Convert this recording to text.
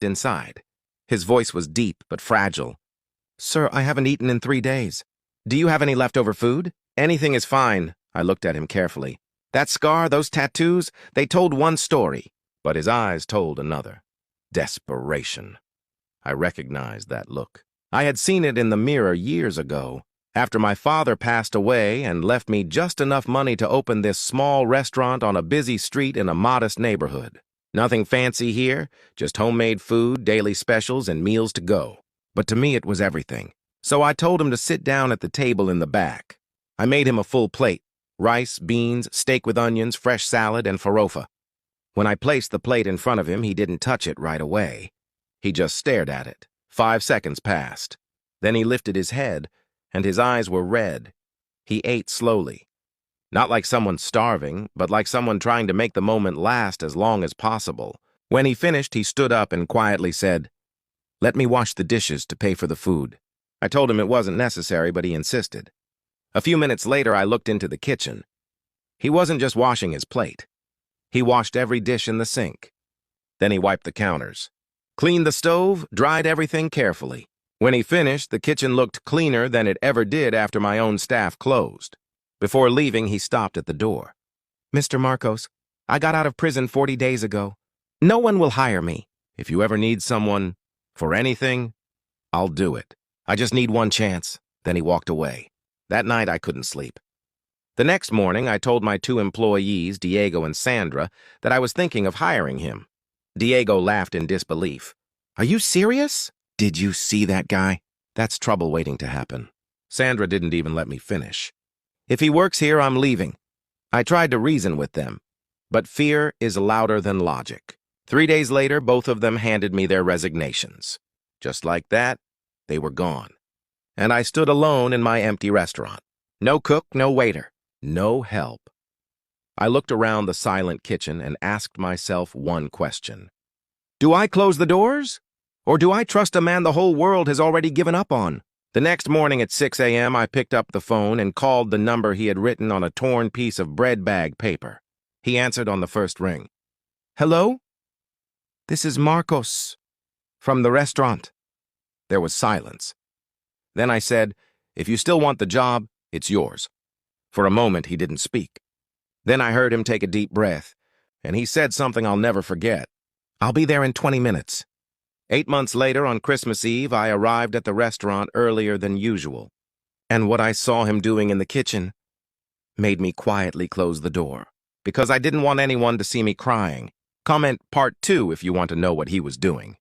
inside. His voice was deep but fragile. "Sir, I haven't eaten in 3 days. Do you have any leftover food?" "Anything is fine." I looked at him carefully. "That scar, those tattoos, they told one story." But his eyes told another. Desperation. I recognized that look. I had seen it in the mirror years ago, after my father passed away and left me just enough money to open this small restaurant on a busy street in a modest neighborhood. Nothing fancy here, just homemade food, daily specials, and meals to go. But to me it was everything. So I told him to sit down at the table in the back. I made him a full plate: rice, beans, steak with onions, fresh salad, and farofa. When I placed the plate in front of him, he didn't touch it right away. He just stared at it. 5 seconds passed. Then he lifted his head, and his eyes were red. He ate slowly. Not like someone starving, but like someone trying to make the moment last as long as possible. When he finished, he stood up and quietly said, "Let me wash the dishes to pay for the food." I told him it wasn't necessary, but he insisted. A few minutes later, I looked into the kitchen. He wasn't just washing his plate. He washed every dish in the sink. Then he wiped the counters, cleaned the stove, dried everything carefully. When he finished, the kitchen looked cleaner than it ever did after my own staff closed. Before leaving, he stopped at the door. "Mr. Marcos, I got out of prison 40 days ago. No one will hire me. If you ever need someone for anything, I'll do it. I just need one chance." Then he walked away. That night, I couldn't sleep. The next morning, I told my 2 employees, Diego and Sandra, that I was thinking of hiring him. Diego laughed in disbelief. "Are you serious? Did you see that guy? That's trouble waiting to happen." Sandra didn't even let me finish. "If he works here, I'm leaving." I tried to reason with them, but fear is louder than logic. 3 days later, both of them handed me their resignations. Just like that, they were gone. And I stood alone in my empty restaurant. No cook, no waiter. No help. I looked around the silent kitchen and asked myself one question. Do I close the doors? Or do I trust a man the whole world has already given up on? The next morning at 6 a.m., I picked up the phone and called the number he had written on a torn piece of bread bag paper. He answered on the first ring. "Hello? This is Marcos from the restaurant." There was silence. Then I said, "If you still want the job, it's yours." For a moment, he didn't speak. Then I heard him take a deep breath, and he said something I'll never forget. "I'll be there in 20 minutes. 8 months later, on Christmas Eve, I arrived at the restaurant earlier than usual. And what I saw him doing in the kitchen made me quietly close the door, because I didn't want anyone to see me crying. Comment part 2 if you want to know what he was doing.